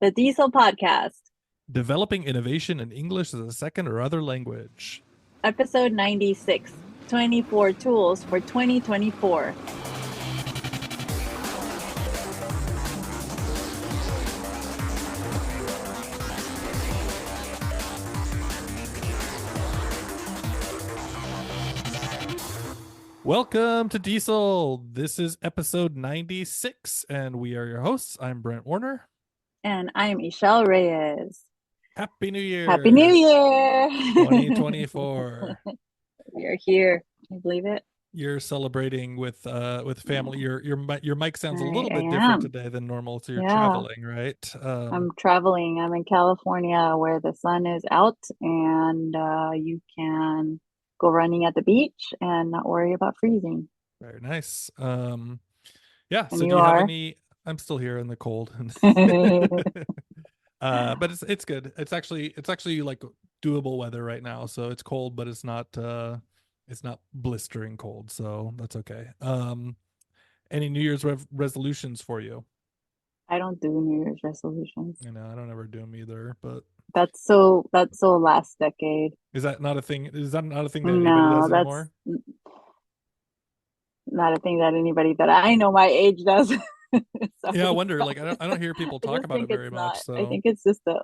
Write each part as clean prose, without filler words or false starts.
The DIESOL podcast, Developing innovation in English as a second or other language. episode 96, 24 tools for 2024. Welcome to DIESOL. This is episode 96, and we are your hosts. I'm Brent Warner. And I'm Ixchell Reyes. Happy New Happy New Year Year! 2024. We are here. Can you believe it? You're celebrating with family. Your mic sounds a little I bit different am. today than normal, so you're Yeah, traveling, right? I'm traveling. I'm in California where the sun is out and you can go running at the beach and not worry about freezing. Very nice. Yeah, And so do you you have are? any? I'm still here in the cold. But it's good. It's actually like doable weather right now. So it's cold, but it's not blistering cold, so that's okay. Any New Year's resolutions for you? I don't do New Year's resolutions. I don't ever do them either, but That's so last decade. is that not a thing? Is that not a thing that anybody No, does that's anymore? not a thing that anybody that I know my age does. Yeah, I Sorry, wonder. Like, guys. I don't hear people I talk just about it think very it's much. not. I So think it's just the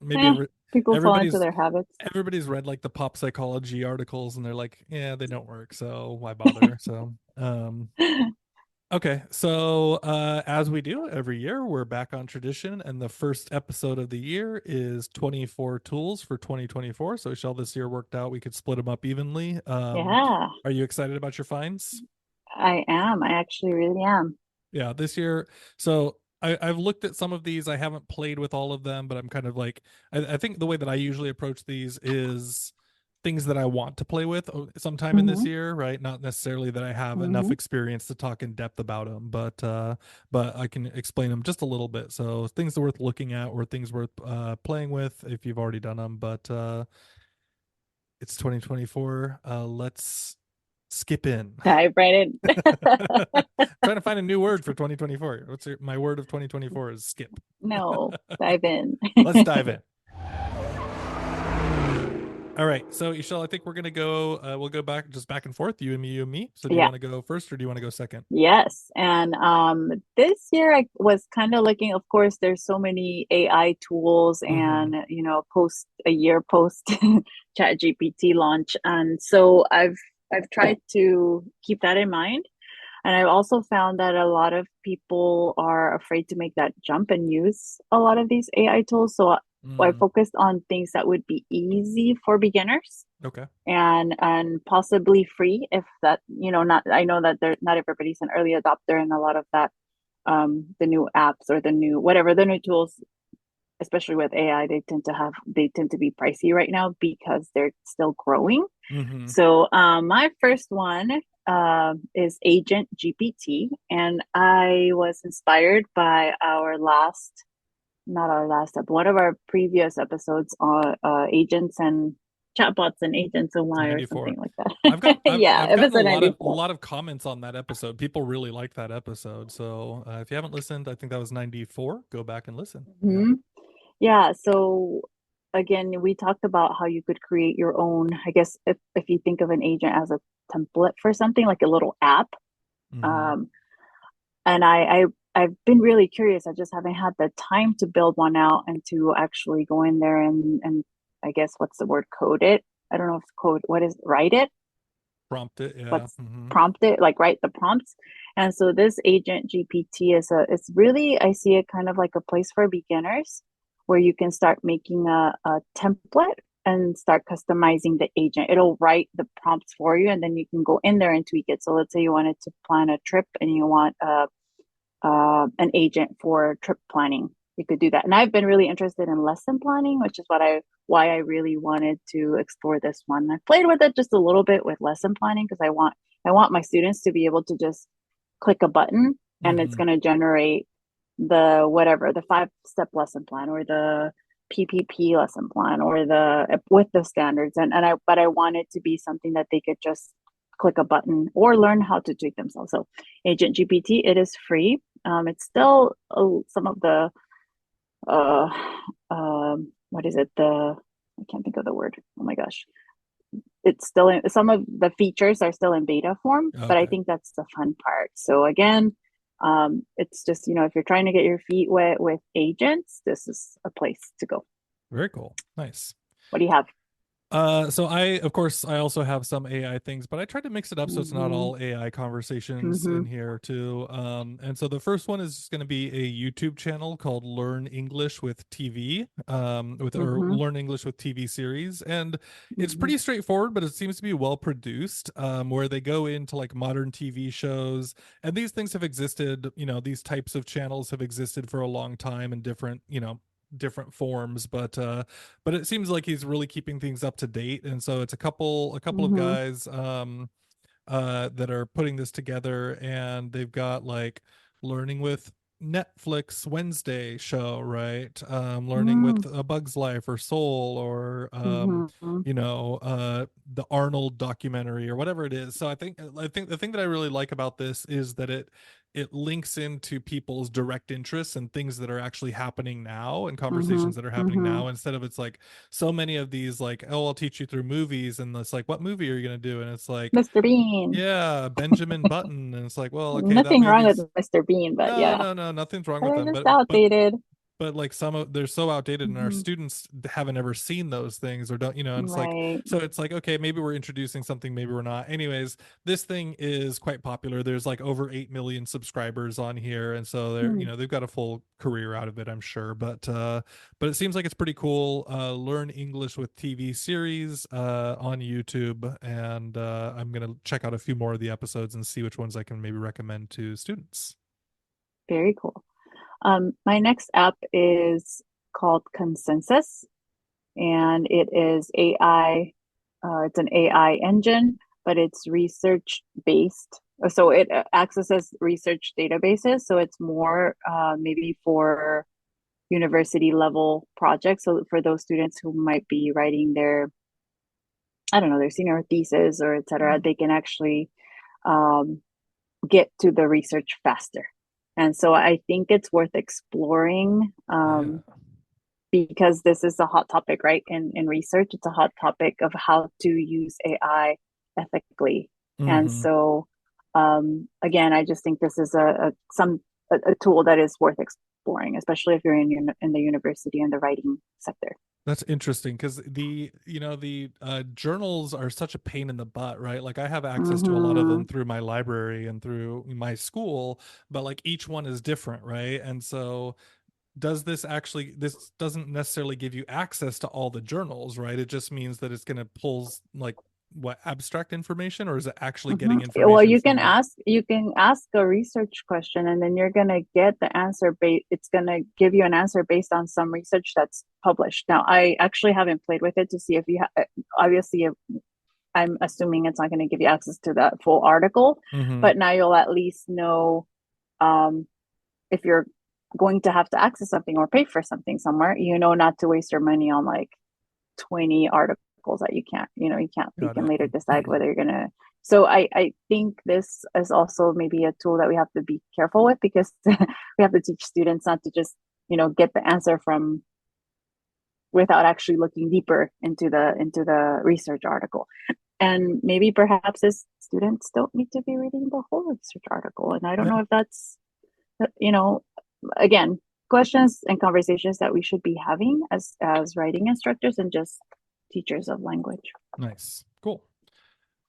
maybe eh, people fall into everybody's their habits. everybody's read like the pop psychology articles, and they're like, yeah, they don't work, so why bother? So, okay, so as we do every year, we're back on tradition, and the first episode of the year is 24 tools for 2024. So, Shell, this year worked out. We could split them up evenly. Yeah, Are you excited about your finds? I am. I actually really am. Yeah, this year. So I've looked at some of these. I haven't played with all of them, but I'm kind of like, I think the way that I usually approach these is things that I want to play with sometime in this Hmm. year, right? Not necessarily that I have enough Hmm. experience to talk in depth about them, but I can explain them just a little bit. So things are worth looking at or things worth playing with if you've already done them. But it's 2024. Let's skip in. Dive right in. Trying to find a new word for 2024. My word of 2024 is skip. No, dive in. Let's dive in. All right. So, Ishel, I think we're going to go, we'll go back and forth, you and me. So, do you Yeah. want to go first or do you want to go second? Yes. And this year I was kind of looking, of course, there's so many AI tools Mm-hmm. and, post a year post Chat GPT launch. And so I've tried to keep that in mind. And I've also found that a lot of people are afraid to make that jump and use a lot of these AI tools. So I Mm, focused on things that would be easy for beginners okay. and possibly free if that not I know that they're not everybody's an early adopter and a lot of that the new apps or the new whatever the new tools, especially with AI, they tend to be pricey right now because they're still growing. Mm-hmm. So my first one is Agent GPT, and I was inspired by our last not our last step, one of our previous episodes on agents and chatbots and agents and why or something 94. like I've that. got I've Yeah, I've gotten a episode lot of a 94. lot of comments on that episode. People really like that episode. So, if you haven't listened, I think that was 94. Go back and listen. Yeah. Hmm. Yeah, so again, we talked about how you could create your own, I guess if you think of an agent as a template for something like a little app. Mm-hmm. Um, and I've been really curious. I just haven't had the time to build one out and to actually go in there and I guess what's the word, code it. I don't know if code, what is write it? Prompt it. Yeah. What's Mm-hmm. prompt it, like write the prompts. And so this agent GPT it's really, I see it kind of like a place for beginners where you can start making a template and start customizing the agent. It'll write the prompts for you and then you can go in there and tweak it. So let's say you wanted to plan a trip and you want an agent for trip planning. You could do that. And I've been really interested in lesson planning, which is why I really wanted to explore this one. I played with it just a little bit with lesson planning because I want my students to be able to just click a button and it's Mm-hmm. going to generate the 5-step lesson plan or the PPP lesson plan or the with the standards and I want it to be something that they could just click a button or learn how to tweak themselves. So Agent GPT, it is free. It's still some of the uh what is it? The I can't think of the word. Oh my gosh. It's still in some of the features are still in beta form, but I Okay. think that's the fun part. So again, it's just, if you're trying to get your feet wet with agents, this is a place to go. Very cool. Nice. What do you have? So of course, I also have some AI things, but I tried to mix it up so it's not Mm-hmm. all AI conversations in Mm-hmm. here too. And so the first one is just going to be a YouTube channel called Learn English with TV, or Mm-hmm. Learn English with TV series, and it's Mm-hmm. pretty straightforward, but it seems to be well produced. Where they go into like modern TV shows, and these things have existed. These types of channels have existed for a long time in different forms, but it seems like he's really keeping things up to date, and so it's a couple of Mm-hmm. guys that are putting this together, and they've got like learning with Netflix Wednesday show, right? Learning with A Bug's Life or Soul, or Mm-hmm. the Arnold documentary or whatever it is. So I think the thing that I really like about this is that it links into people's direct interests and things that are actually happening now and Mm-hmm. conversations that are happening Mm-hmm. now, instead of it's like so many of these like, oh, I'll teach you through movies, and it's like, what movie are you going to do? And it's like, Mr. Bean. yeah, Benjamin Button, and it's like, well, okay, that Nothing wrong with movie's Mr. Bean, but no, yeah, no, no, nothing's wrong with they're them, just but outdated. like some of they're so outdated, and our Mm-hmm. students haven't ever seen those things or don't, and it's like, Right. so it's like, okay, maybe we're introducing something, maybe we're not. Anyways, this thing is quite popular. There's like over 8 million subscribers on here, and so Hmm. they've got a full career out of it, I'm sure. But it seems like it's pretty cool. Learn English with TV series on YouTube, and I'm gonna check out a few more of the episodes and see which ones I can maybe recommend to students. Very cool. My next app is called Consensus, and it is AI. It's an AI engine, but it's research based. So it accesses research databases. So it's more maybe for university level projects. So for those students who might be writing their, I don't know, their senior thesis or et cetera, Mhm. they can actually um, get to the research faster. And so I think it's worth exploring, Yeah. because this is a hot topic, right? In research, it's a hot topic of how to use AI ethically. And Hmm. so, again, I just think this is a tool that is worth exploring, especially if you're in the university and the writing sector. That's interesting because the journals are such a pain in the butt, right? Like I have access to a lot of them Mm-hmm. through my library and through my school, but like each one is different, right? And so this doesn't necessarily give you access to all the journals, right? It just means that it's going to pull like what abstract information, or is it actually Mm-hmm. getting Well, information from the you can ask a research question, and then you're gonna get the answer. It's gonna give you an answer based on some research that's published. Now, I actually haven't played with it to see if obviously, I'm assuming it's not going to give you access to that full article, hmm but now you'll at least know, um, if you're going to have to access something or pay for something somewhere, not to waste your money on like 20 articles that you got can it. later decide whether you're gonna. So I think this is also maybe a tool that we have to be careful with, because we have to teach students not to just get the answer from without actually looking deeper into the research article. And maybe perhaps as students don't need to be reading the whole research article. And I don't Yeah. know if that's, you know, again, questions and conversations that we should be having as writing instructors and just teachers of language. Nice. Cool.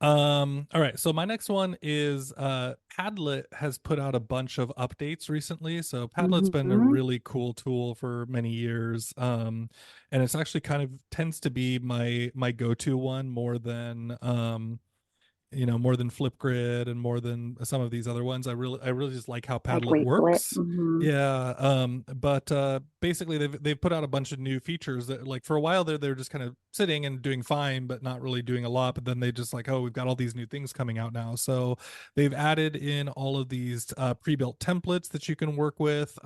All right, so my next one is Padlet has put out a bunch of updates recently. So Padlet's been a Mm-hmm. really cool tool for many years. And it's actually kind of tends to be my go-to one more than Flipgrid and more than some of these other ones. I really just like how Like Padlet Wakelet. works. Mm-hmm. Yeah. But basically they've put out a bunch of new features that, like, for a while they're just kind of sitting and doing fine but not really doing a lot, but then they just like, oh, we've got all these new things coming out now. So they've added in all of these pre-built templates that you can work with.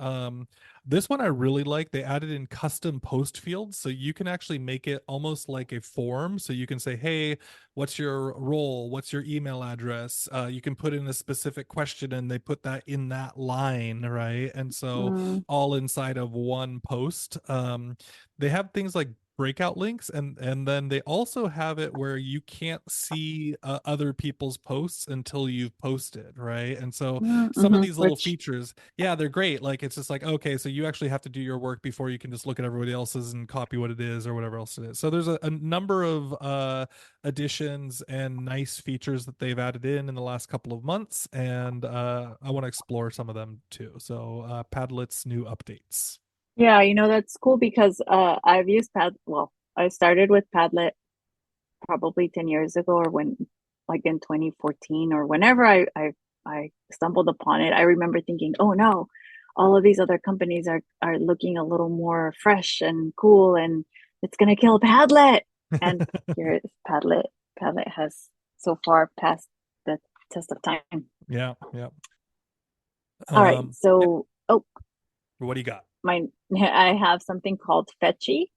This one I really like. They added in custom post fields, so you can actually make it almost like a form. So you can say, "Hey, what's your role? What's your email address?" You can put in a specific question, and they put that in that line, right? And so Mm, all inside of one post. They have things like breakout links, and then they also have it where you can't see other people's posts until you've posted, right? And so some of these little which, features, yeah, they're great. Like it's just like, okay, so you actually have to do your work before you can just look at everybody else's and copy what it is or whatever else it is. So there's a number of additions and nice features that they've added in the last couple of months, and I want to explore some of them too. So Padlet's new updates. yeah, that's cool because I've used well, I started with Padlet probably 10 years ago, or when, like in 2014, or whenever I stumbled upon it. I remember thinking, oh no, all of these other companies are looking a little more fresh and cool, and it's gonna kill Padlet. And here is Padlet. Padlet has so far passed the test of time. Yeah, yeah. All right, Yeah. so oh, What do you got? my I have something called Fetchy,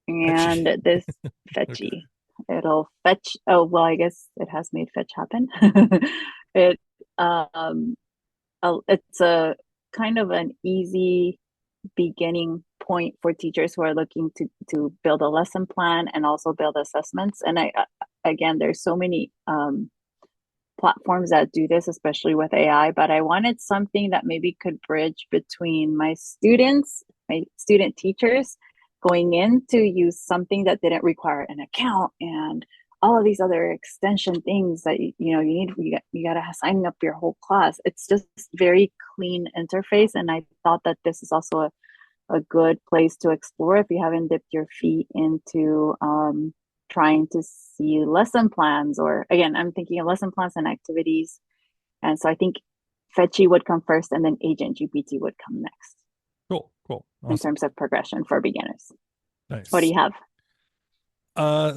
Fetchy. and this Okay. Fetchy, it'll fetch. Oh well, I guess it has made fetch happen. It um it's a kind of an easy beginning point for teachers who are looking to build a lesson plan and also build assessments. And I again, there's so many platforms that do this, especially with AI, but I wanted something that maybe could bridge between my student teachers going in to use something that didn't require an account and all of these other extension things that you got to sign up your whole class. It's just very clean interface, and I thought that this is also a good place to explore if you haven't dipped your feet into trying to see lesson plans. Or again, I'm thinking of lesson plans and activities. And so I think Fetchy would come first, and then Agent GPT would come next Cool, cool, in awesome, terms of progression for beginners. What do nice. you have?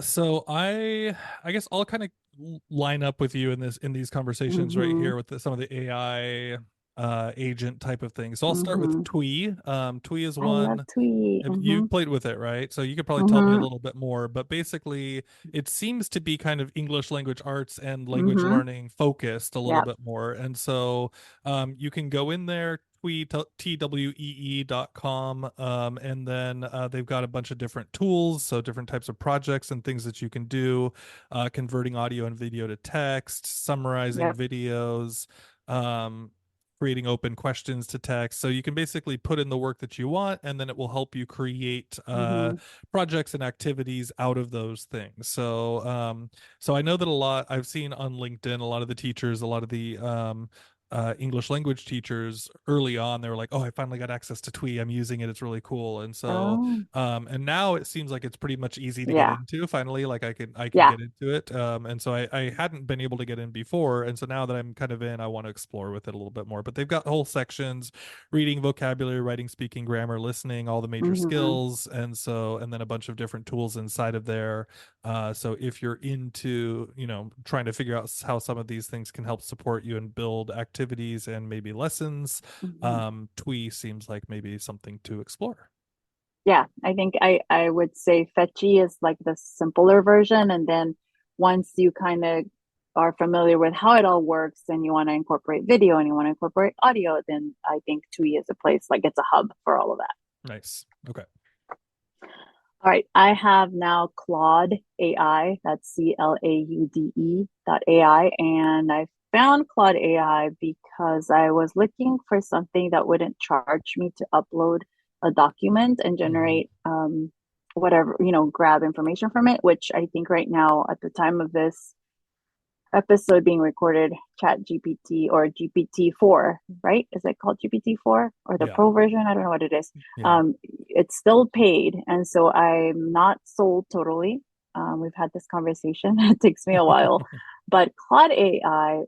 So I guess I'll kind of line up with you in these conversations right Mm-hmm. here with some of the AI agent type of things. So I'll start with Mm-hmm. Twee. Twee is I love one. Tweet. If Mm-hmm. you've played with it, right? So you could probably tell me a Mm-hmm. little bit more, but basically it seems to be kind of English language arts and language Mm-hmm. learning focused a little Yeah. bit more. And so you can go in there, twee.com, and then they've got a bunch of different tools, so different types of projects and things that you can do, converting audio and video to text, summarizing Yep. videos, um, creating open questions to text. So you can basically put in the work that you want, and then it will help you create Mm-hmm. projects and activities out of those things. So I know that a lot I've seen on LinkedIn, a lot of the teachers, a lot of the English language teachers early on, they were like, "Oh, I finally got access to Twee. I'm using it. It's really cool." And so, Oh, and now it seems like it's pretty much easy to get yeah. into. Finally, like I can Yeah. get into it. And so I hadn't been able to get in before, and so now that I'm kind of in, I want to explore with it a little bit more. But they've got whole sections: reading, vocabulary, writing, speaking, grammar, listening, all the major Mm-hmm. skills, and then a bunch of different tools inside of there. So if you're into, trying to figure out how some of these things can help support you and build activities and maybe lessons, Mm-hmm. Twee seems like maybe something to explore. Yeah, I think I would say Fetchy is like the simpler version, and then once you kind of are familiar with how it all works and you want to incorporate video and you want to incorporate audio, then I think Tui is a place, like it's a hub for all of that. Nice. Okay. All right, I have now Claude AI. That's CLAUDE dot AI, and I found Claude AI because I was looking for something that wouldn't charge me to upload a document and Mhm. generate whatever, grab information from it, which I think right now at the time of this episode being recorded, Chat GPT or GPT-4, right? Is it called GPT-4 or the Yeah. pro version? I don't know what it is. Yeah. It's still paid. And so I'm not sold totally. We've had this conversation. It takes me a while. But Claude AI,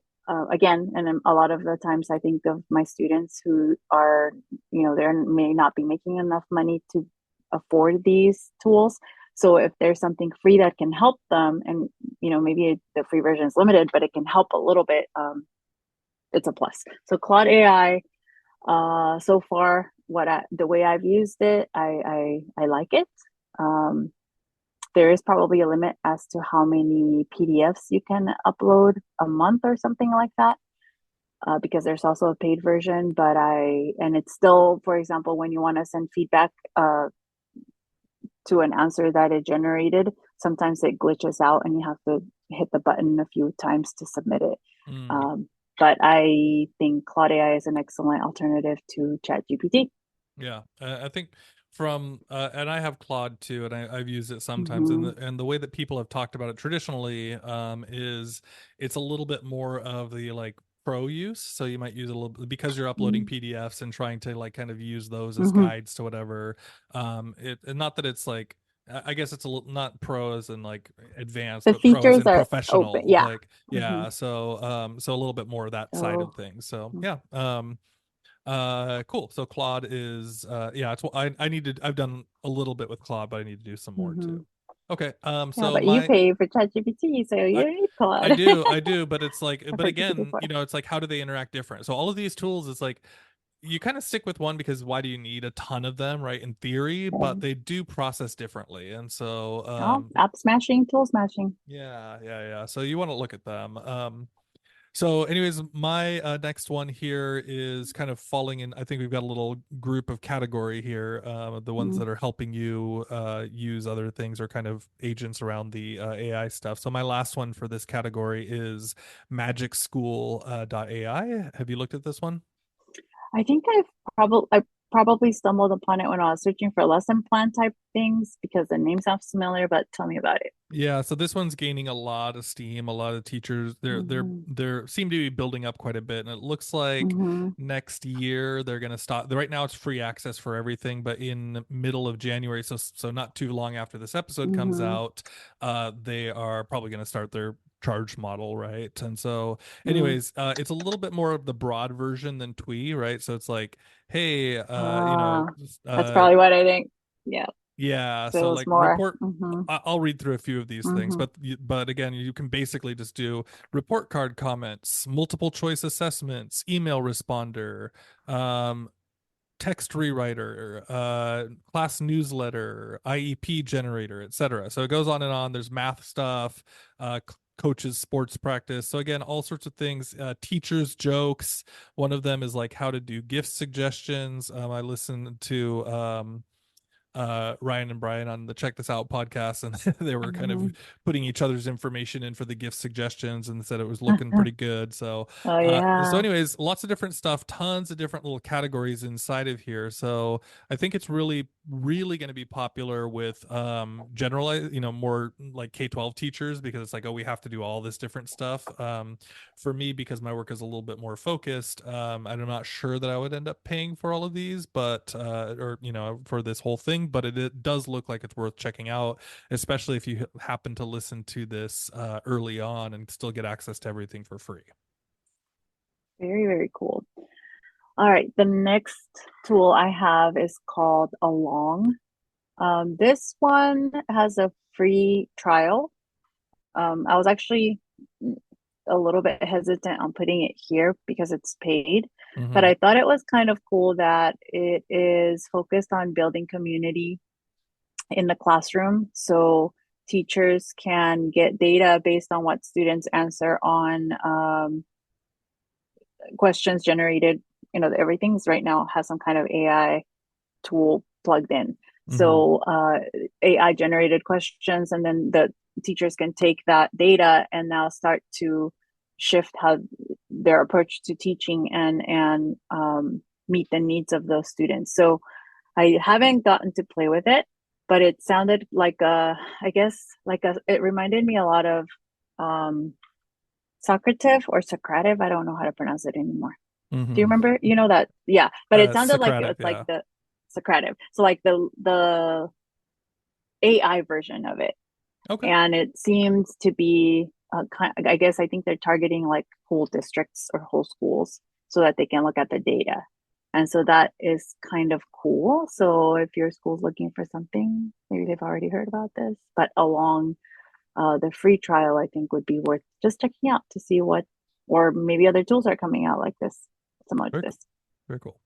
again, and a lot of the times I think of my students who are, they may not be making enough money to afford these tools. So if there's something free that can help them, and maybe the free version is limited, but it can help a little bit, it's a plus. So Claude AI, so far the way I've used it, I like it. Um, there is probably a limit as to how many PDFs you can upload a month or something like that, because there's also a paid version. And it's still, for example, when you want to send feedback to an answer that it generated, sometimes it glitches out and you have to hit the button a few times to submit it. Mm. Um, but I think Claude AI is an excellent alternative to ChatGPT. Yeah, I think from and I have Claude too, and I've used it sometimes. And Mm-hmm. the way that people have talked about it traditionally is it's a little bit more of the like pro use. So you might use a little because you're uploading PDFs and trying to like kind of use those as Mm-hmm. guides to whatever. It and not that it's like I guess it's a little not pro as in like advanced, The but pro as features in are open. professional. Yeah. Like Mm-hmm. yeah, so a little bit more of that side of So, things. So yeah, cool. So Claude is yeah, it's I need to I've done a little bit with Claude, but I need to do some more too. mm-hmm. Okay. Yeah, So but you my pay for ChatGPT, so you I don't need Claude. I do, but it's like I've but heard people say again, before. you know, it's like how do they interact different? So all of these tools is like you kind of stick with one because why do you need a ton of them, right? In theory, but Right. they do process differently. And so Oh, app smashing, tool smashing. yeah. So you want to look at them. So, anyways, my next one here is kind of falling in. I think we've got a little group of category here. The ones Mm-hmm. that are helping you use other things or kind of agents around the AI stuff. So, my last one for this category is magicschool.ai. Have you looked at this one? I think I probably stumbled upon it when I was searching for lesson plan type things because the name sounds familiar, but tell me about it. Yeah, so this one's gaining a lot of steam. A lot of teachers Mm-hmm. they're seem to be building up quite a bit, and it looks like Mm-hmm. next year they're going to stop. Right now it's free access for everything, but in the middle of January, so not too long after this episode comes Mm-hmm. out, they are probably going to start their charge model, right? And so, Mm. anyways, it's a little bit more of the broad version than Twee, right? So it's like, hey, Ah, that's uh probably what I think. Yeah, yeah, so feels like more. report Mm-hmm. I'll read through a few of these things, Mm-hmm. but again, you can basically just do report card comments, multiple choice assessments, email responder, um, text rewriter, class newsletter, IEP generator, etc. So it goes on and on. There's math stuff, coaches sports practice. So again, all sorts of things. Teachers jokes. One of them is like how to do gift suggestions. I listened to Ryan and Brian on the Check This Out podcast, and they were kind of Mm-hmm. putting each other's information in for the gift suggestions, and said it was looking pretty good. Oh So, yeah, anyways, lots of different stuff, tons of different little categories inside of here. So, I think it's really going to be popular with generalized, more like K-12 teachers because it's like, oh, we have to do all this different stuff. For me, because my work is a little bit more focused, I'm not sure that I would end up paying for all of these, but or for this whole thing, but it does look like it's worth checking out, especially if you happen to listen to this early on and still get access to everything for free. very, very cool. All right, the next tool I have is called Along. This one has a free trial. I was actually a little bit hesitant on putting it here because it's paid, but Mm-hmm. I thought it was kind of cool that it is focused on building community in the classroom. So teachers can get data based on what students answer on questions generated. Everything's right now has some kind of AI tool plugged in. Mm-hmm. So AI generated questions, and then the teachers can take that data and now start to shift how their approach to teaching and meet the needs of those students. So I haven't gotten to play with it, but it sounded like I guess it reminded me a lot of um, Socrative or Socrative. I don't know how to pronounce it anymore. Do you Mm-hmm. remember? You know that? Yeah, but it sounded like Socratic, it's like yeah. the Socrative. So like the AI version of it, Okay. and it seems to be I guess I think they're targeting like whole districts or whole schools so that they can look at the data, and so that is kind of cool. So if your school's looking for something, maybe they've already heard about this, but along the free trial, I think would be worth just checking out to see what, or maybe other tools are coming out like this, similar to Very cool. this. Very cool.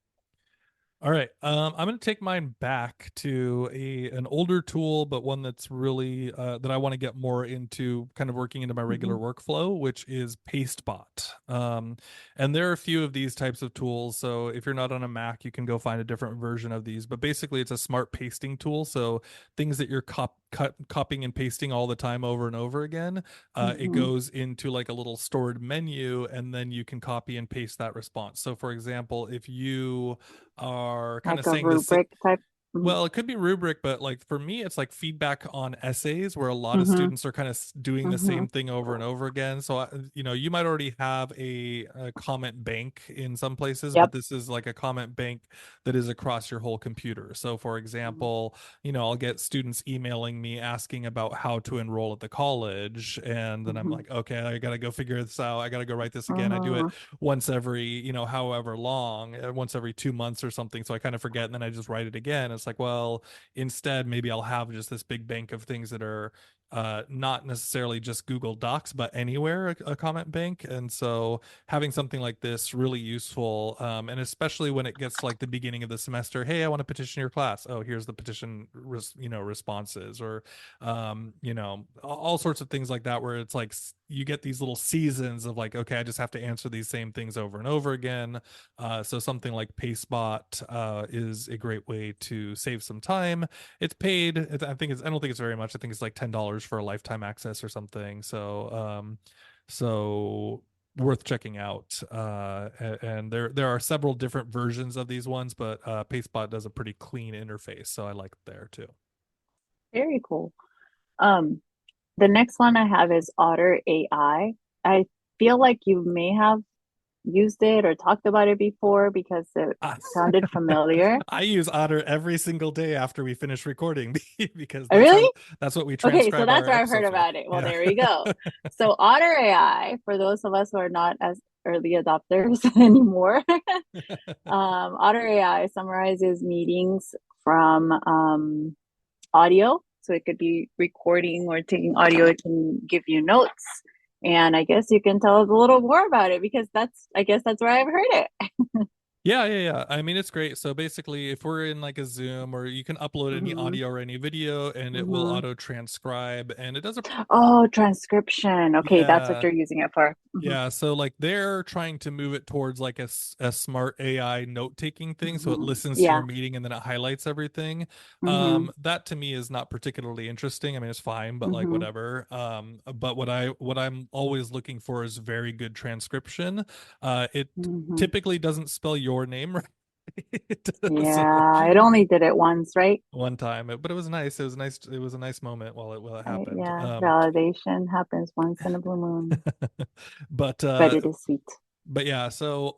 All right. I'm going to take mine back to an older tool, but one that's really that I want to get more into, kind of working into my regular Hmm. workflow, which is Pastebot. And there are a few of these types of tools. So if you're not on a Mac, you can go find a different version of these. But basically, it's a smart pasting tool. So things that you're copying and pasting all the time over and over again, it Hmm. goes into like a little stored menu, and then you can copy and paste that response. So for example, if you are kind of Like a saying this. rubric type. Mm-hmm. Well, it could be rubric, but like for me, it's like feedback on essays where a lot of Mm-hmm. students are kind of doing the Mm-hmm. same thing over and over again. So, you might already have a comment bank in some places, but Yep. this is like a comment bank that is across your whole computer. So, for example, I'll get students emailing me asking about how to enroll at the college. And then I'm Mm-hmm. like, okay, I got to go figure this out. I got to go write this again. I do it Uh, once every, however long, once every 2 months or something. So I kind of forget and then I just write it again. It's like, well, instead, maybe I'll have just this big bank of things that are not necessarily just Google Docs, but anywhere a comment bank. And so having something like this really useful, and especially when it gets to like the beginning of the semester, hey, I want to petition your class. Oh, here's the petition, responses, or all sorts of things like that, where it's like you get these little seasons of like, okay, I just have to answer these same things over and over again. So something like Pastebot is a great way to save some time. It's paid. I don't think it's very much. I think it's like $10 for a lifetime access or something. So worth checking out. And there are several different versions of these ones, but Pastebot does a pretty clean interface, so I like there too. Very cool. Um, the next one I have is Otter AI. I feel like you may have used it or talked about it before because it Uh, sounded familiar. I use Otter every single day after we finish recording because Really? that's what we Okay, so transcribe that's our where I've heard episodes with. about it. Well, Yeah. there we go. So Otter AI, for those of us who are not as early adopters anymore, Otter AI summarizes meetings from audio. So it could be recording or taking audio. It can give you notes. And I guess you can tell us a little more about it because I guess that's where I've heard it. Yeah, yeah, yeah. I mean, it's great. So basically, if we're in like a Zoom, or you can upload any Hmm. audio or any video, and it will Hmm. auto transcribe, and it does a Oh, transcription. Okay, that's what yeah. you're using it for. Hmm. Yeah, so like they're trying to move it towards like a smart AI note-taking thing, so it Hmm. listens to your Yeah. meeting and then it highlights everything. Hmm. That to me is not particularly interesting. I mean, it's fine, but like Hmm. whatever. But what I'm always looking for is very good transcription. It Hmm. typically doesn't spell your name right. So Yeah, it only did it once, right? one time, but it was nice. It was nice. It was a nice moment while it happened. Yeah, validation happens once in a blue moon, But but it is sweet. yeah, so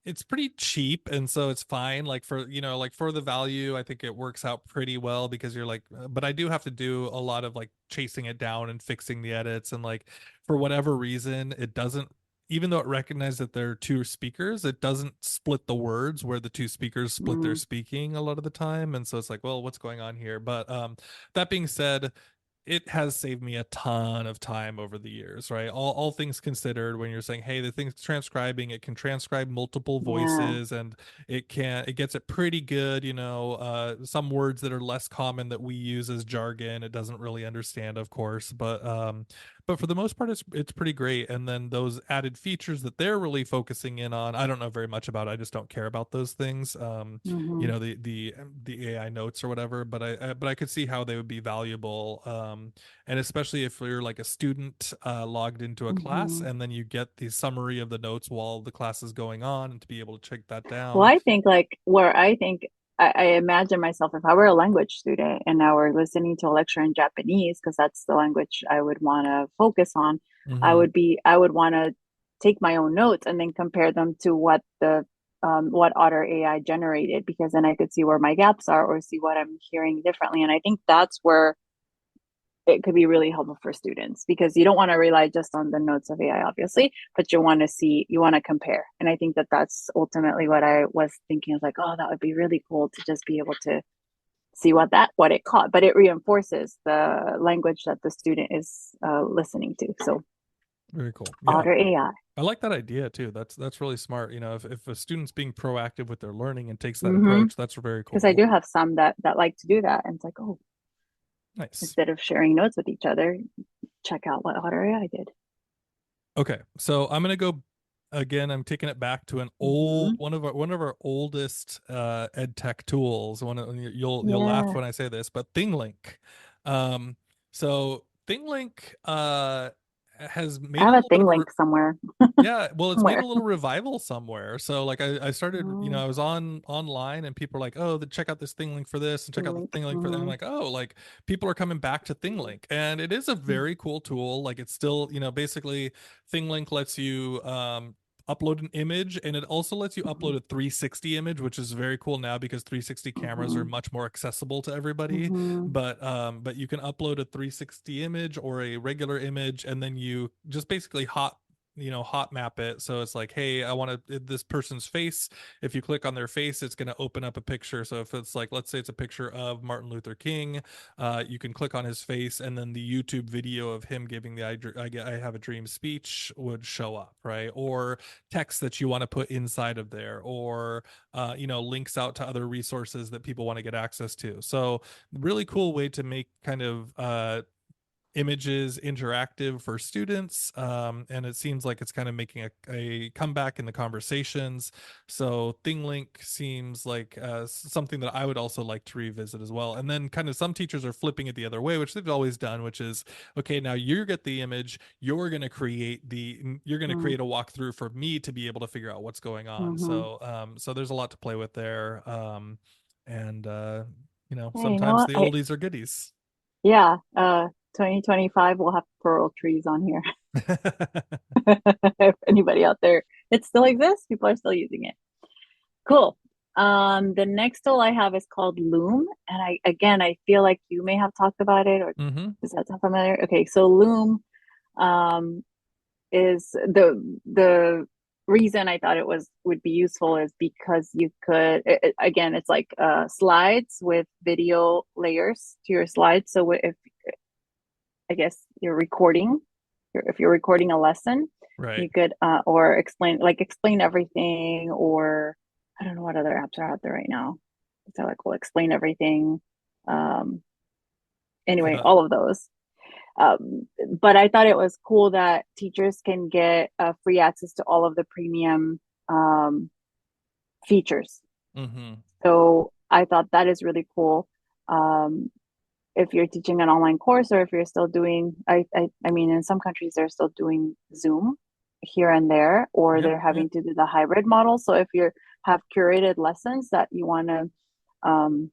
it's pretty cheap, and so it's fine, like for the value. I think it works out pretty well because you're like, but I do have to do a lot of like chasing it down and fixing the edits, and like for whatever reason it doesn't, even though it recognizes that there are two speakers, it doesn't split the words where the two speakers split their Mm, speaking a lot of the time. And so it's like, well, what's going on here? But that being said, it has saved me a ton of time over the years, right? All things considered, when you're saying, hey, the thing's transcribing, it can transcribe multiple yeah. voices, and it gets it pretty good. Some words that are less common that we use as jargon, it doesn't really understand, of course, but for the most part, it's pretty great. And then those added features that they're really focusing in on, I don't know very much about. I just don't care about those things. Hmm. The AI notes or whatever, but I could see how they would be valuable. And especially if you're like a student logged into a class, Hmm. and then you get the summary of the notes while the class is going on, and to be able to check that Well, down. I think like where I think I imagine myself if I were a language student and I were listening to a lecture in Japanese, because that's the language I would want to focus on, Hmm. I would want to take my own notes and then compare them to what Otter AI generated, because then I could see where my gaps are or see what I'm hearing differently. And I think that's where it could be really helpful for students because you don't want to rely just on the notes of AI, obviously, but you want to compare. And I think that that's ultimately what I was thinking. I was like, oh, that would be really cool to just be able to see what it caught, but it reinforces the language that the student is listening to. So Very cool. Yeah. Otter AI. I like that idea too. That's really smart. If a student's being proactive with their learning and takes that Mm-hmm. approach, that's very Because I cool. do have some that like to do that, and it's like, oh, Nice. instead of sharing notes with each other, check out what Otter AI did. Okay, so I'm gonna go again. I'm taking it back to an old Mm-hmm. one of our oldest Edtech tools. You'll laugh Yeah, when I say this, but ThingLink. So ThingLink has I made a have a little bit thing of link somewhere. yeah, well, it's made a Somewhere. little revival somewhere. So like I started, Oh, I was online and people are like, oh, check out this thing link for this and check thing out the link. thing link for that. And I'm Mm-hmm. like, oh, like people are coming back to ThingLink. And it is a very cool tool. Like it's still, basically ThingLink lets you upload an image and it also lets you Mm-hmm. upload a 360 image, which is very cool now because 360 cameras are Mm-hmm. much more accessible to everybody. Mm-hmm. But you can upload a 360 image or a regular image and then you just basically hot map it. So it's like, hey, I want this person's face. If you click on their face, it's going to open up a picture. So if it's like, let's say it's a picture of Martin Luther King, you can click on his face and then the YouTube video of him giving the I have a dream speech would show up, right? Or text that you want to put inside of there, or links out to other resources that people want to get access to. So really cool way to make kind of images interactive for students, and it seems like it's kind of making a comeback in the conversations. So ThingLink seems like something that I would also like to revisit as well. And then kind of some teachers are flipping it the other way, which they've always done, which is, okay, now you get the image, you're going to create a walkthrough for me to be able to figure out what's going on. Mm-hmm. So there's a lot to play with there. And Hey, you know sometimes what? the oldies are goodies. Yeah, 2025 we'll have pearl trees on here. If anybody out there, it still exists. People are still using it. Cool. The next tool I have is called Loom, and I feel like you may have talked about it, or Mm-hmm. does that sound familiar? Okay, so Loom, um, is the reason I thought it would be useful is because you could again, it's like slides with video layers to your slides. So if I guess you're recording, if you're recording a lesson, Right. you could or explain everything, or I don't know what other apps are out there right now. So like we'll explain everything. Um, anyway, Yeah. all of those. But I thought it was cool that teachers can get free access to all of the premium um, features. Mm-hmm. So I thought that is really cool. Um, if you're teaching an online course, or if you're still doing, I mean, in some countries they're still doing Zoom here and there, or Yep. they're Yep. having to do the hybrid model. So if you have curated lessons um,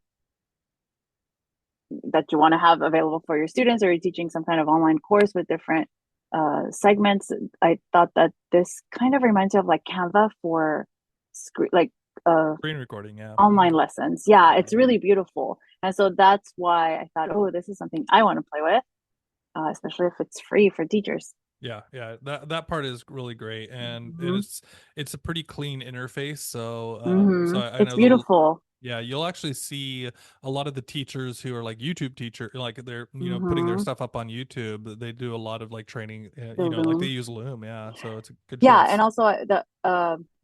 that you want to have available for your students, or you're teaching some kind of online course with different segments, I thought that this kind of reminds me of like Canva for screen, like Screen recording. Yeah. online Mm-hmm. lessons. Yeah, it's really beautiful. And so that's why I thought, oh, this is something I want to play with, especially if it's free for teachers. Yeah. Yeah. That part is really great, and Mm-hmm. it's a pretty clean interface. So Mm-hmm. I It's know the beautiful. yeah, you'll actually see a lot of the teachers who are like YouTube teacher, like they're putting their Mm-hmm. stuff up on YouTube. They do a lot of like training, The like they Loom. use Loom. Yeah, so it's a good Yeah, and choice. also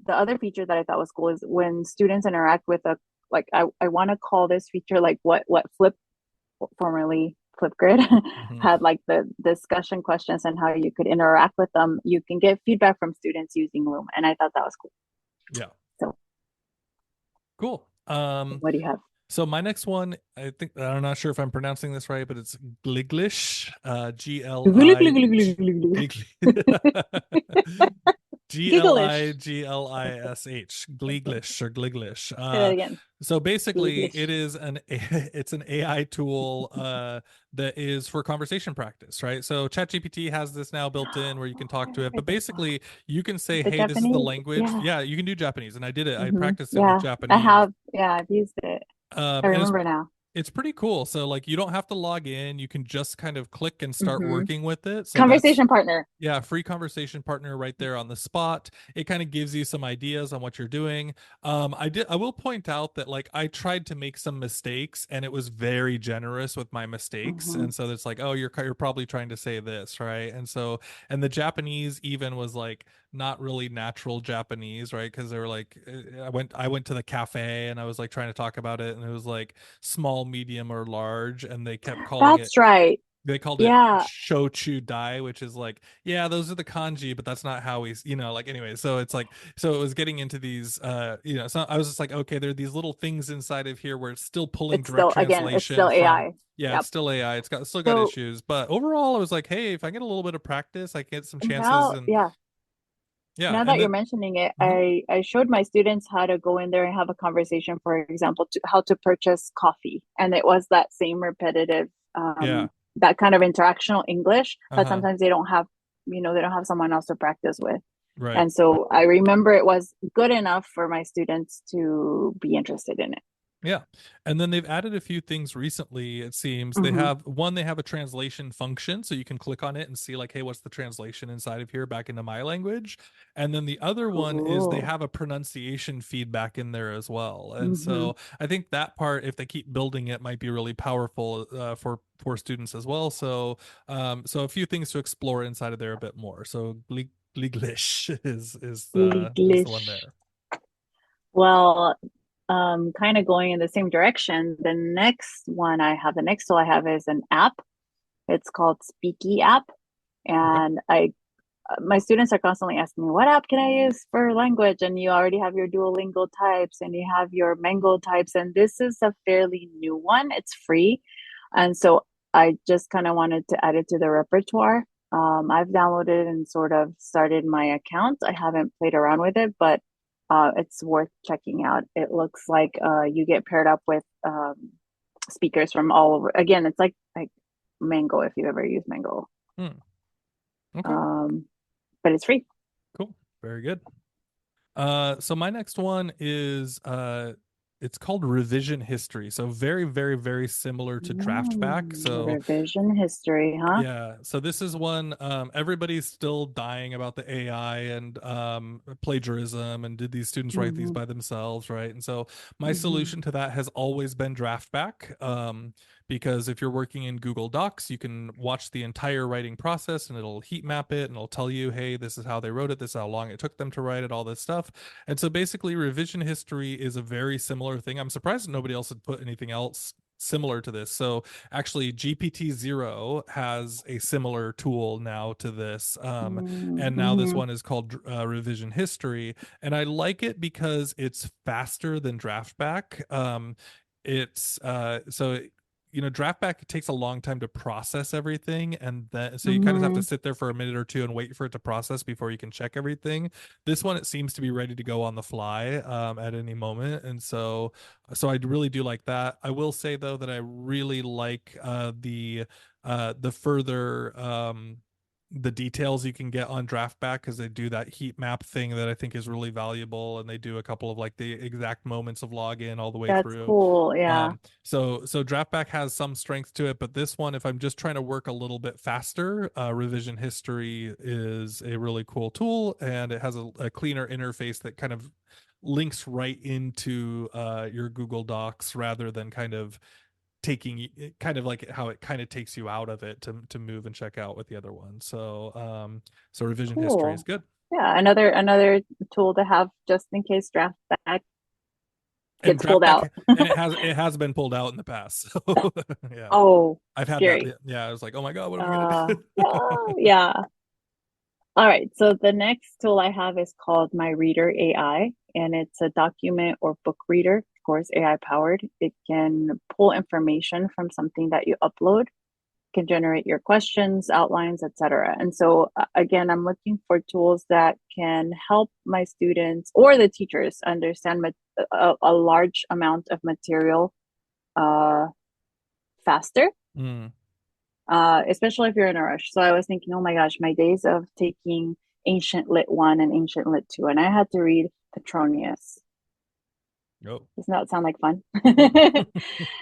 the other feature that I thought was cool is when students interact with a, like I want to call this feature like what Flip, formerly Flipgrid, Hmm. had, like the discussion questions and how you could interact with them. You can get feedback from students using Loom, and I thought that was cool. Yeah, So cool. what do you have? So my next one, I think I'm not sure if I'm pronouncing this right, but it's Gliglish, G L I G Gligli- Gigglish. Gliglish, Gliglish or Gliglish. Say that again. So basically, Gigglish. it's an AI tool that is for conversation practice, right? So ChatGPT has this now built in where you can I talk to it, heard but this one. basically you can say, The "Hey, this is the Japanese. language." Yeah. Yeah, you can do Japanese, and I did it. I Hmm. practiced it with Yeah. I Japanese. have. Yeah, I've used it. I And it's remember now. It's pretty cool. So like you don't have to log in. You can just kind of click and start Hmm. working with it. So that's Conversation partner. yeah, free conversation partner right there on the spot. It kind of gives you some ideas on what you're doing. I will point out that like I tried to make some mistakes and it was very generous with my mistakes. Hmm. And so it's like, oh, you're probably trying to say this, right? And so and the Japanese even was like not really natural Japanese, right? Because they were like I went to the cafe and I was like trying to talk about it and it was like small, medium, or large, and they kept calling it That's right. they called it Yeah, shochu dai, which is like, yeah, those are the kanji, but that's not how we, like anyway. So it's like, so it was getting into these, so I was just like, okay, there are these little things inside of here where it's still pulling it's direct still, again, it's translation still from, AI. yeah, it's Yep. still AI. It's got still got So issues, but overall, I was like, hey, if I get a little bit of practice, I get some chances, now, and yeah, yeah, now and that you're then mentioning it, mhm, I showed my students how to go in there and have a conversation, for example, how to purchase coffee. And it was that same repetitive, yeah, that kind of interactional English that uh-huh, sometimes they don't have, they don't have someone else to practice with. right. And so I remember it was good enough for my students to be interested in it. Yeah. And then they've added a few things recently, it seems. Hmm. They have a translation function, so you can click on it and see, like, hey, what's the translation inside of here back into my language? And then the other one is they Cool. have a pronunciation feedback in there as well. And Hmm. so I think that part, if they keep building it, might be really powerful for students as well. So a few things to explore inside of there a bit more. So Gliglish is the one English. there. Well, kind of going in the same direction. The next tool I have is an app. It's called Speaky app, Okay. and my students are constantly asking me, "What app can I use for language?" And you already have your Duolingo types, and you have your Mango types, and this is a fairly new one. It's free, and so I just kind of wanted to add it to the repertoire. I've downloaded and sort of started my account. I haven't played around with it, but it's worth checking out. It looks like you get paired up with speakers from all over. Again, it's like Mango if you ever use Mango, Hmm. Okay. um, but it's free. Cool. Very good. So my next one is it's called revision history. So very, very, very similar to draft back. So Revision history, huh? yeah, so this is one everybody's still dying about the AI and plagiarism and did these students write these Hmm. by themselves, right? And so my Hmm. solution to that has always been draft back. Because if you're working in Google Docs, you can watch the entire writing process and it'll heat map it and it'll tell you, hey, this is how they wrote it, this is how long it took them to write it, all this stuff. And so basically, revision history is a very similar thing. I'm surprised that nobody else had put anything else similar to this. So actually, GPT-0 has a similar tool now to this. And now this Hmm. one is called revision history. And I like it because it's faster than draftback. It's so draft back takes a long time to process everything, and then so you kind of have to Hmm. sit there for a minute or two and wait for it to process before you can check everything. This one, it seems to be ready to go on the fly at any moment, and so I really do like that. I will say though that I really like the further the details you can get on draft back because they do that heat map thing that I think is really valuable, and they do a couple of like the exact moments of login all the way That's through. cool. Yeah. So draftback has some strength to it, but this one, if I'm just trying to work a little bit faster, revision history is a really cool tool, and it has a cleaner interface that kind of links right into your Google Docs rather than kind of like how it kind of takes you out of it to move and check out with the other one. So revision history is Cool. good. Yeah. Another tool to have just in case draft back And gets draft pulled back out. and it has been pulled out in the past. So yeah. Oh, I've had that. scary. Yeah, I was like, oh my God, what am I gonna do? Yeah. All right. So the next tool I have is called My Reader AI, and it's a document or book reader, of course, AI powered. It can pull information from something that you upload, can generate your questions, outlines, etc. And so again, I'm looking for tools that can help my students or the teachers understand a large amount of material uh, faster, Mm. especially if you're in a rush. So I was thinking, oh my gosh, my days of taking Ancient Lit 1 and Ancient Lit 2, and I had to read Petronius. Oh. Does not sound like fun.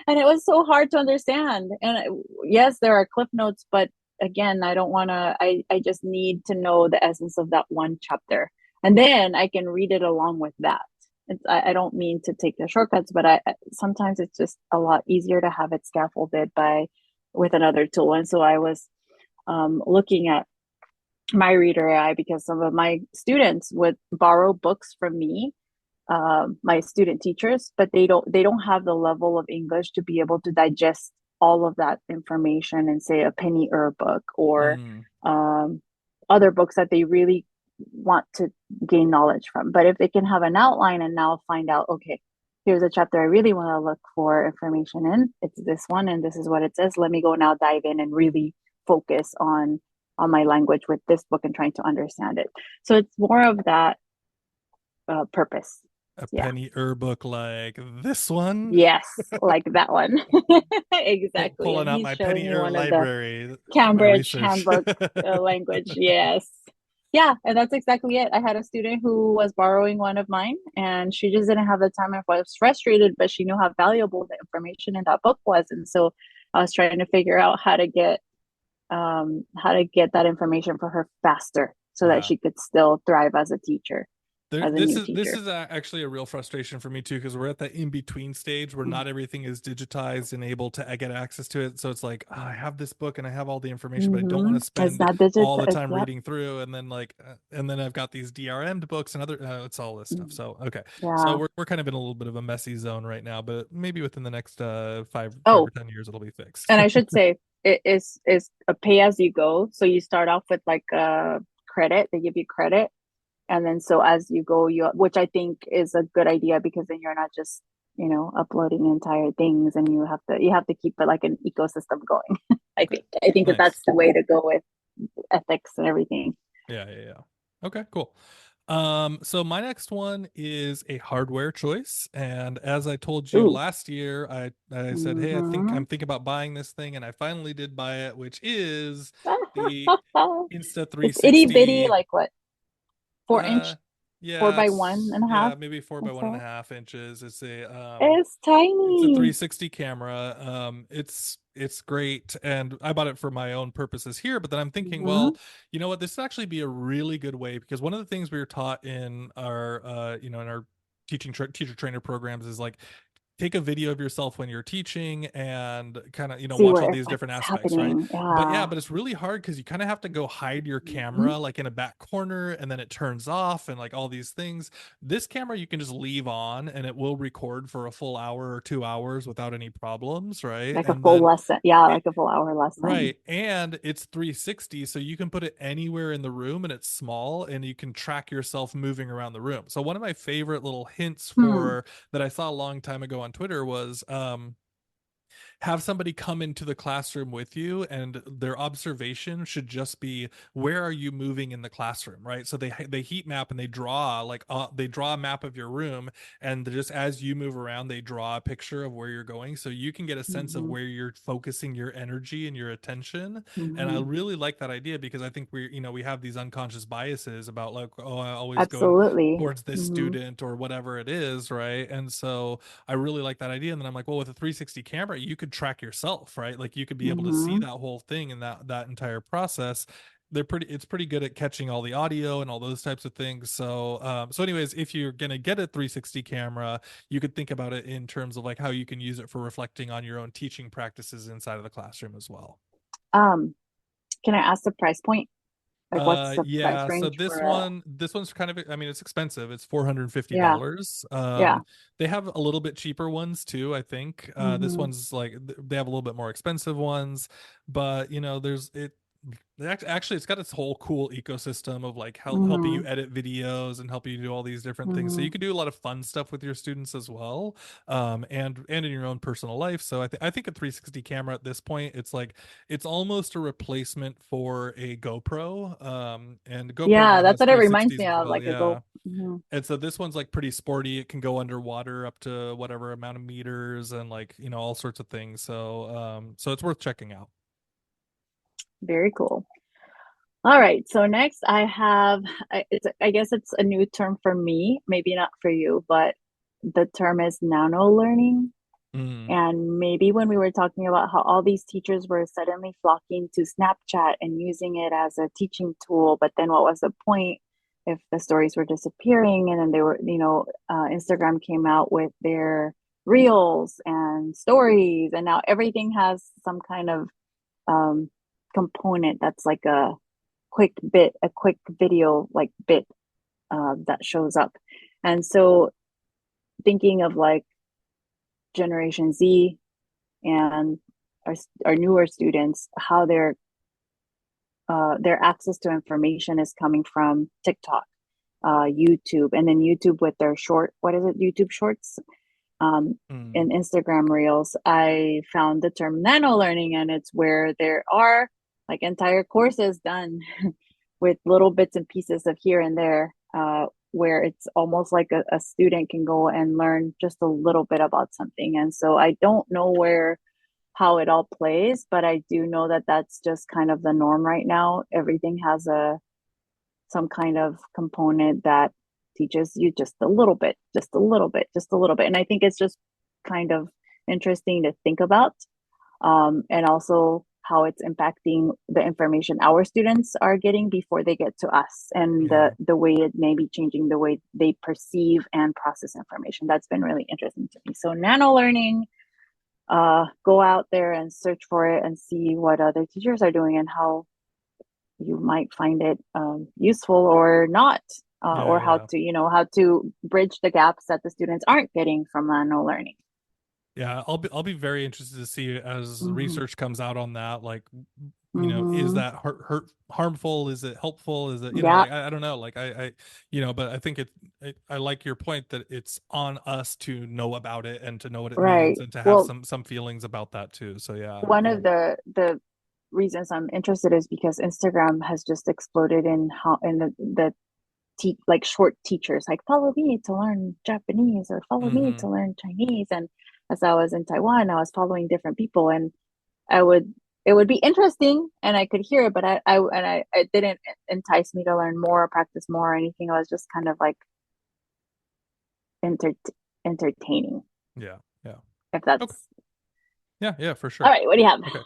And it was so hard to understand. And yes, there are cliff notes, but again, I don't want to, I just need to know the essence of that one chapter. And then I can read it along with that. I don't mean to take the shortcuts, but sometimes it's just a lot easier to have it scaffolded by with another tool. And so I was looking at my reader AI because some of my students would borrow books from me, my student teachers, but they don't have the level of English to be able to digest all of that information and say a Penny book or Mm. um, other books that they really want to gain knowledge from. But if they can have an outline and now find out, okay, here's a chapter I really want to look for information in. It's this one, and this is what it says. Let me go now dive in and really focus on my language with this book and trying to understand it. So it's more of that purpose. A Yeah. penny book like this one. Yes, like that one. Exactly. Pulling And out he's my showing penny me one of the library for my Cambridge research. handbook language. Yes. Yeah, and that's exactly it. I had a student who was borrowing one of mine and she just didn't have the time and was frustrated, but she knew how valuable the information in that book was. And so I was trying to figure out how to get that information for her faster so that Yeah. she could still thrive as a teacher, There, as a this new is this teacher. is actually a real frustration for me too, because we're at that in between stage where not everything is digitized and able to get access to it. So it's like, oh, I have this book and I have all the information, but I don't want Mm-hmm. to It's spend not digital. all the time Yep. reading through. And then and then I've got these DRM'd books and other, it's all this stuff. So okay, so Yeah. we're kind of in a little bit of a messy zone right now, but maybe within the next five or Oh, 10 years it'll be fixed. and I should say it is a pay as you go. So you start off with like a credit, they give you credit. And then so as you go, which I think is a good idea because then you're not just, uploading entire things and you have to keep it like an ecosystem going. I Okay, think. I think that nice. that's the way to go with ethics and everything. Yeah, yeah, yeah. Okay, cool. So my next one is a hardware choice, and as I told you Ooh. last year, I said, hey, Mm-hmm. I'm thinking about buying this thing, and I finally did buy it, which is the Insta It's itty bitty, 360. like what, four Uh, inch, four yeah, by one it's and a half. yeah, maybe four by That's one and a all. half inches. It's It's a tiny. 360 camera. It's great, and I bought it for my own purposes here. But then I'm thinking, Mm-hmm. well, you know what? This would actually be a really good way because one of the things we were taught in our, in our teacher trainer programs is like take a video of yourself when you're teaching and kind of See watch all where these different what's aspects, right? happening. But yeah, Yeah. but it's really hard because you kind of have to go hide your Mm-hmm. camera like in a back corner and then it turns off and like all these things. This camera you can just leave on and it will record for a full hour or 2 hours without any problems, right? Like a And full then lesson. Yeah, it, like a full hour lesson. right. And it's 360, so you can put it anywhere in the room and it's small and you can track yourself moving around the room. So one of my favorite little hints Hmm. for that I saw a long time ago on Twitter was have somebody come into the classroom with you and their observation should just be where are you moving in the classroom, right? So they heat map and they draw a map of your room, and just as you move around they draw a picture of where you're going so you can get a sense of Mm-hmm. where you're focusing your energy and your attention. And I Mm-hmm. really like that idea because I think we have these unconscious biases about like, oh, I always go Absolutely. towards this Mm-hmm. student or whatever it is, right? And so I really like that idea. And then I'm like, well, with a 360 camera, you could track yourself, right? Like you could be able to see Mm-hmm. that whole thing and that entire process. It's pretty good at catching all the audio and all those types of things. So anyways, if you're gonna get a 360 camera, you could think about it in terms of like how you can use it for reflecting on your own teaching practices inside of the classroom as well. Um, can I ask the price point? Like what's the price Yeah, so range for a this one's kind of, I mean, it's expensive. It's yeah, $450. yeah. They have a little bit cheaper ones too, I think. This Mm-hmm. one's like they have a little bit more expensive ones, but there's it actually it's got its whole cool ecosystem of like helping Mm-hmm. you edit videos and helping you do all these different things. So Mm-hmm. you can do a lot of fun stuff with your students as well, and in your own personal life. So I think a 360 camera at this point, it's like it's almost a replacement for a GoPro. And GoPro Yeah, now that's has what it reminds 360s me as of, well. like a go. Yeah. Mm-hmm. And so this one's like pretty sporty. It can go underwater up to whatever amount of meters and like, all sorts of things. So it's worth checking out. Very cool. All right. So next I have, I guess it's a new term for me, maybe not for you, but the term is nano learning. Mm, And maybe when we were talking about how all these teachers were suddenly flocking to Snapchat and using it as a teaching tool, but then what was the point if the stories were disappearing? And then they were, Instagram came out with their reels and stories, and now everything has some kind of um, component that's like a quick video like bit that shows up. And so thinking of like Generation Z and our newer students, how their access to information is coming from TikTok, YouTube, and then YouTube with their what is it, YouTube Shorts, mm. and Instagram Reels. I found the term nano learning, and it's where there are like entire courses done with little bits and pieces of here and there, where it's almost like a student can go and learn just a little bit about something. And so I don't know how it all plays, but I do know that that's just kind of the norm right now. Everything has some kind of component that teaches you just a little bit, just a little bit, just a little bit. And I think it's just kind of interesting to think about, and also how it's impacting the information our students are getting before they get to us, and Yeah. the way it may be changing the way they perceive and process information. That's been really interesting to me. So nano learning, go out there and search for it and see what other teachers are doing and how you might find it useful or not, Yeah, or how yeah. to how to bridge the gaps that the students aren't getting from nano learning. Yeah, I'll be very interested to see as Mm-hmm. research comes out on that. Like, is Mm-hmm. that harmful? Is it helpful? Is it, Yeah. like I don't know. Like but I think I like your point that it's on us to know about it and to know what it means Right. and to have Well, some feelings about that too. So yeah, one of the reasons I'm interested is because Instagram has just exploded in how in like short teachers, like follow me to learn Japanese or follow me hmm to learn Chinese. And as I was in Taiwan, I was following different people, and I would it would be interesting and I could hear it, but it didn't entice me to learn more or practice more or anything. I was just kind of like enter- entertaining, yeah, yeah. if Okay. that's Yeah, yeah, for all sure. right. What do you have? Okay.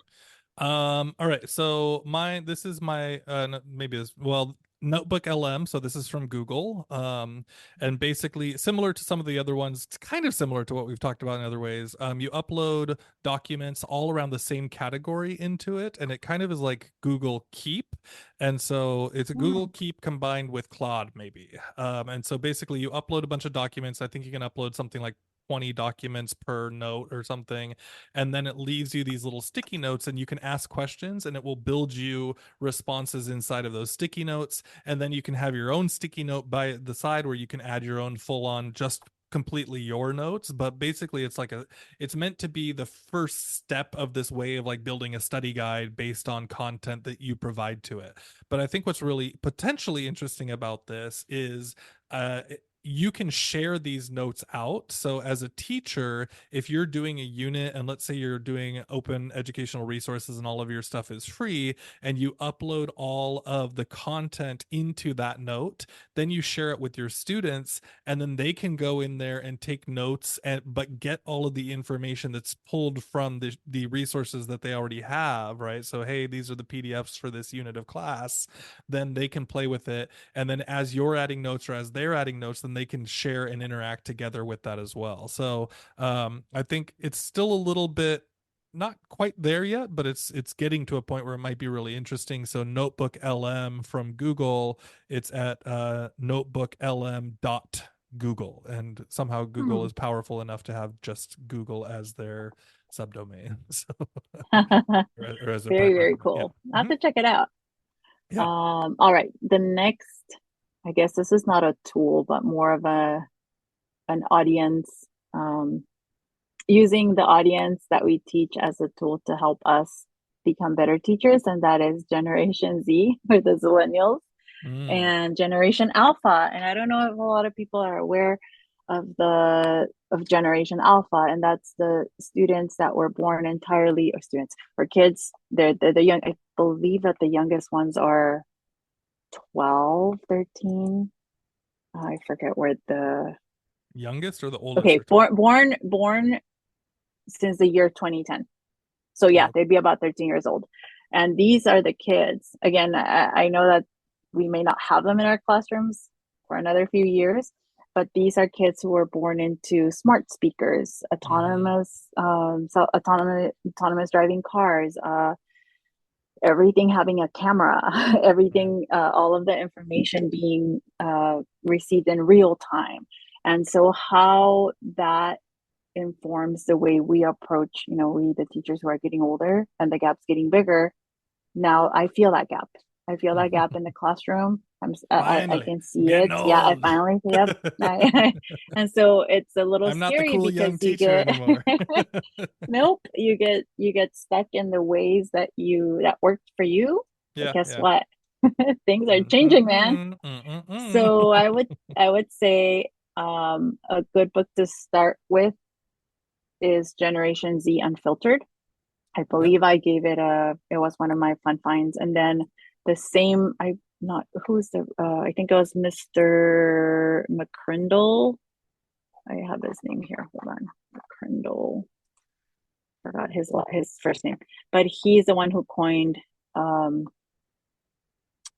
All right. So this is my maybe this well Notebook LM. So this is from Google. And basically similar to some of the other ones, it's kind of similar to what we've talked about in other ways. You upload documents all around the same category into it, and it kind of is like Google Keep. And so it's a Google Hmm. Keep combined with Claude, maybe. And so basically you upload a bunch of documents. I think you can upload something like 20 documents per note or something, and then it leaves you these little sticky notes, and you can ask questions and it will build you responses inside of those sticky notes, and then you can have your own sticky note by the side where you can add your own full on just completely your notes. But basically it's meant to be the first step of this way of like building a study guide based on content that you provide to it. But I think what's really potentially interesting about this is you can share these notes out. So as a teacher, if you're doing a unit and let's say you're doing open educational resources and all of your stuff is free, and you upload all of the content into that note, then you share it with your students, and then they can go in there and take notes and but get all of the information that's pulled from the resources that they already have, right? So hey, these are the PDFs for this unit of class. Then they can play with it, and then as you're adding notes or as they're adding notes, then they can share and interact together with that as well. So I think it's still a little bit not quite there yet, but it's getting to a point where it might be really interesting. So Notebook LM from Google, it's at notebooklm dot Google, and somehow Google Hmm. is powerful enough to have just Google as their subdomain, so or as a Very, primary very domain. Yeah. cool. I have Mhm. to check it out. Yeah. All right. The next, I guess this is not a tool, but more of an audience, um, using the audience that we teach as a tool to help us become better teachers, and that is Generation Z or the Zillennials Mm. and Generation Alpha. And I don't know if a lot of people are aware of Generation Alpha, and that's the students that were born entirely, or students or kids. They're the young. I believe that the youngest ones are 12, 13. I forget where the Youngest or the oldest Okay, you're talking? born since the year 2010. So yeah, Oh, they'd be about 13 years old. And these are the kids. Again, I know that we may not have them in our classrooms for another few years, but these are kids who were born into smart speakers, mm-hmm. autonomous driving cars, everything having a camera, Yeah. everything, all of the information being received in real time. And so how that informs the way we approach, we the teachers who are getting older and the gap's getting bigger. Now I feel that gap. I feel that gap in the classroom. I Finally, can I'm see getting it. Yeah, I old. finally, yep. And so it's a little I'm not the scary cool because young you teacher get anymore. nope, you get stuck in the ways that worked for you. But Yeah, guess yeah. what? Things are changing, man. Mm-mm-mm, mm-mm-mm. So I would say a good book to start with is Generation Z Unfiltered. I Yep. believe it was one of my fun finds. And then the same, I think it was Mr. McCrindle. I have his name here. Hold on. McCrindle. Forgot his first name, but he's the one who coined um,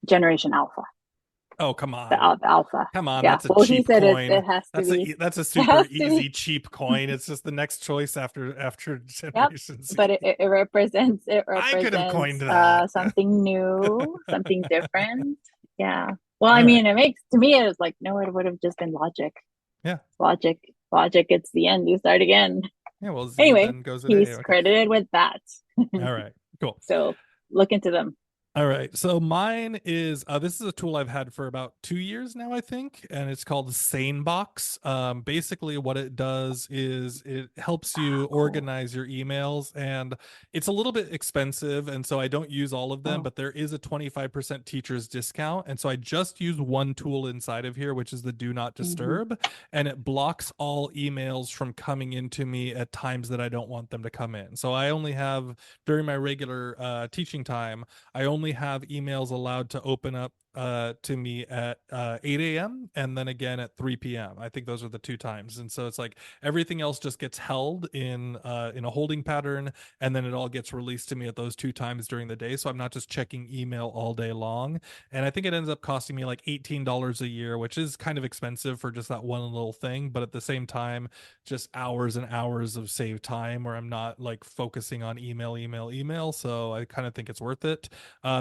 Generation Alpha, Oh, come the, on. the Alpha. Come on, Yeah. that's a Well, he cheap said coin. it has to That's be, that's a it super has to easy be. cheap coin. It's just the next choice after Yep. Generation Z. But it represents I could have coined that. something new, something different. Yeah. Well, I All right. mean, it makes to me it was like no, it would have just been logic, Yeah. logic, logic. It's the end. You start again. Yeah, well, Z Anyway, then goes at A. he's Okay. credited with that. All right. Cool. So look into them. All right. So mine is this is a tool I've had for about 2 years now, I think, and it's called SaneBox. Basically, what it does is it helps you Cool. organize your emails, and it's a little bit expensive, and so I don't use all of them, Oh. but there is a 25% teacher's discount, and so I just use one tool inside of here, which is the Do Not Hmm. Disturb, and it blocks all emails from coming into me at times that I don't want them to come in. So I only have during my regular teaching time. I only have emails allowed to open up to me at 8 a.m. and then again at 3 p.m. I think those are the two times. And so it's like everything else just gets held in a holding pattern, and then it all gets released to me at those two times during the day. So I'm not just checking email all day long. And I think it ends up costing me like $18 a year, which is kind of expensive for just that one little thing. But at the same time, just hours and hours of saved time where I'm not like focusing on email, email, email. So I kind of think it's worth it.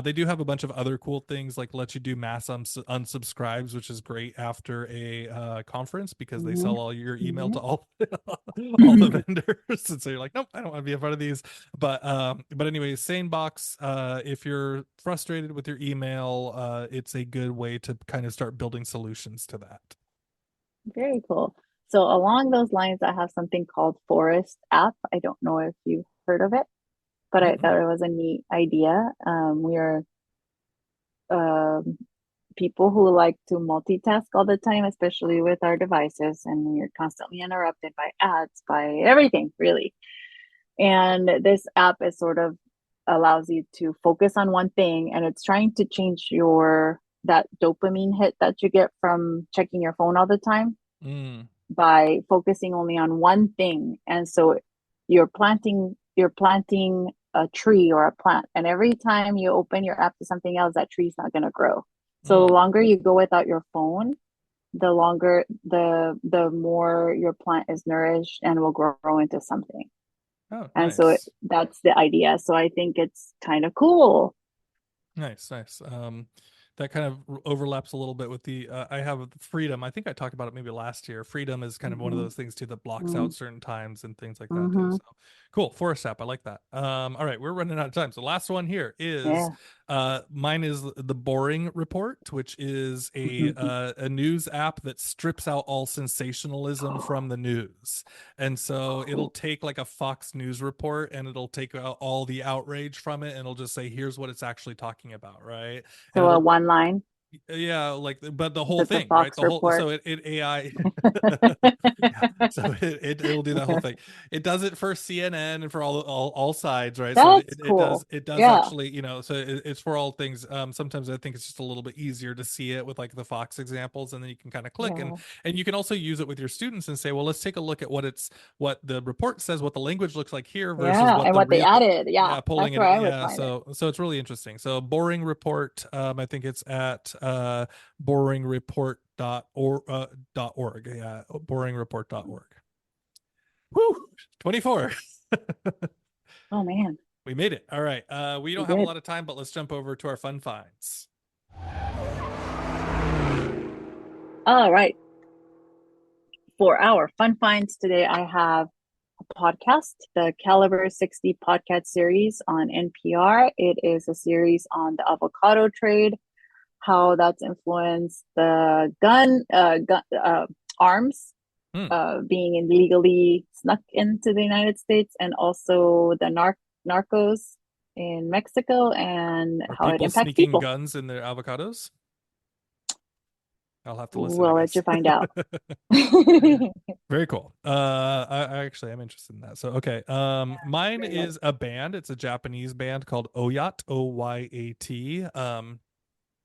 They do have a bunch of other cool things like let you do mass unsubscribes, which is great after a conference because they Hmm. sell all your email Hmm. to all all the vendors, and so you're like, nope, I don't want to be a part of these. But anyways, SaneBox. If you're frustrated with your email, it's a good way to kind of start building solutions to that. Very cool. So along those lines, I have something called Forest app. I don't know if you've heard of it, but I Mm-mm. thought it was a neat idea. We are um, people who like to multitask all the time, especially with our devices, and we're constantly interrupted by ads, by everything, really. And this app is sort of allows you to focus on one thing, and it's trying to change your that dopamine hit that you get from checking your phone all the time Mm. by focusing only on one thing. And so you're planting a tree or a plant, and every time you open your app to something else, that tree's not going to grow. So the Mm. longer you go without your phone, the more your plant is nourished and will grow into something. Oh, And so nice. that's the idea. So I think it's kind of cool. Nice, nice. That kind of overlaps a little bit with the I have freedom. I think I talked about it maybe last year. Freedom is kind of one of Mm-hmm. those things too that blocks out Mm-hmm. certain times and things like that too. Mm-hmm. So cool. Forest app. I like that. All right, we're running out of time. So last one here is Yeah. mine is the Boring Report, which is a news app that strips out all sensationalism from the news. And so it'll Cool. take like a Fox News report and it'll take out all the outrage from it and it'll just say, here's what it's actually talking about, right? And So a it'll one line. Yeah, like, but the whole Is it the thing, right? Fox The whole, report? so it AI, yeah, so it'll do that whole thing. It does it for CNN and for all sides, right? So That's cool. it does Yeah. actually, so it's for all things. Sometimes I think it's just a little bit easier to see it with like the Fox examples, and then you can kind of click, Yeah. and you can also use it with your students and say, well, let's take a look at what the report says, what the language looks like here versus Yeah. what And the what they real, added. Yeah. yeah, pulling That's it, where I would yeah. find it. So it's really interesting. So boring report, I think it's at boringreport.org, yeah, boringreport.org. Woo, 24. Oh man, We made it. All right. We we don't have a did. lot of time, but let's jump over to our fun finds. All right. For our fun finds today, I have a podcast, the Caliber 60 podcast series on NPR. It is a series on the avocado trade, how that's influenced the arms Hmm. being illegally snuck into the United States, and also the narcos in Mexico and Are how it people impacts sneaking people. guns in their avocados? I'll have to listen, I We'll let guess. you find out. Very cool. I actually am interested in that. So okay. Mine Very nice. is a band. It's a Japanese band called Oyat, Oyat.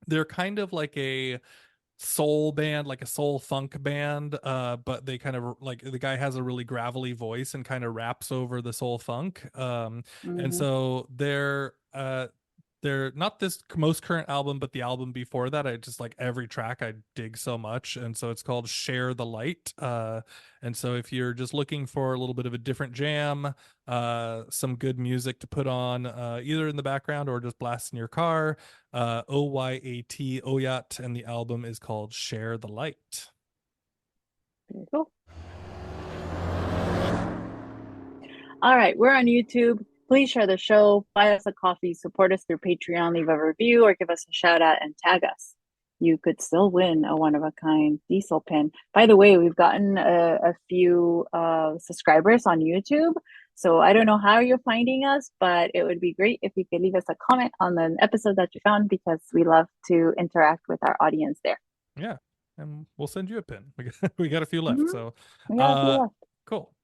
They're kind of like a soul band, like a soul funk band, but they kind of like, the guy has a really gravelly voice and kind of raps over the soul funk. And Mm-hmm. so they're not this most current album, but the album before that, I just like every track I dig so much. And so it's called Share the Light. And so if you're just looking for a little bit of a different jam, some good music to put on, either in the background or just blast in your car, Oyat, Oyat, and the album is called Share the Light. Very cool. All right, we're on YouTube. Please share the show, buy us a coffee, support us through Patreon, leave a review, or give us a shout out and tag us. You could still win a one of a kind diesel pin. By the way, we've gotten a few subscribers on YouTube. So I don't know how you're finding us, but it would be great if you could leave us a comment on the episode that you found, because we love to interact with our audience there. Yeah. And we'll send you a pin. We got a few left. Mm-hmm. So, We got a few uh, left. cool.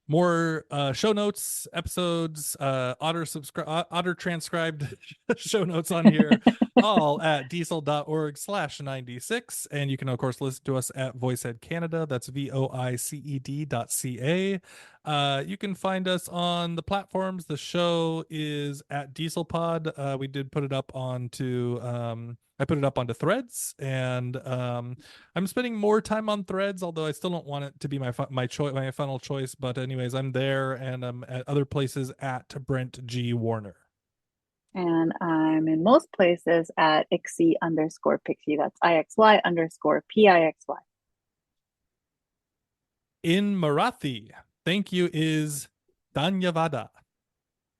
More show notes, episodes, otter transcribed show notes on here, all at diesel.org/96. And you can of course listen to us at Voicehead Canada. That's voiced.ca. You can find us on the platforms. The show is at Diesel Pod. We did put it up onto I put it up onto Threads, and I'm spending more time on Threads, although I still don't want it to be my final choice. But anyways, I'm there, and I'm at other places at Brent G Warner. And I'm in most places at Ixie_Pixie. That's IXY_PIXY. In Marathi, thank you is Danyavada.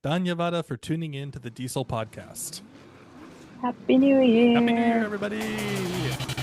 Danyavada for tuning in to the Diesel podcast. Happy New Happy New Year, Year. everybody.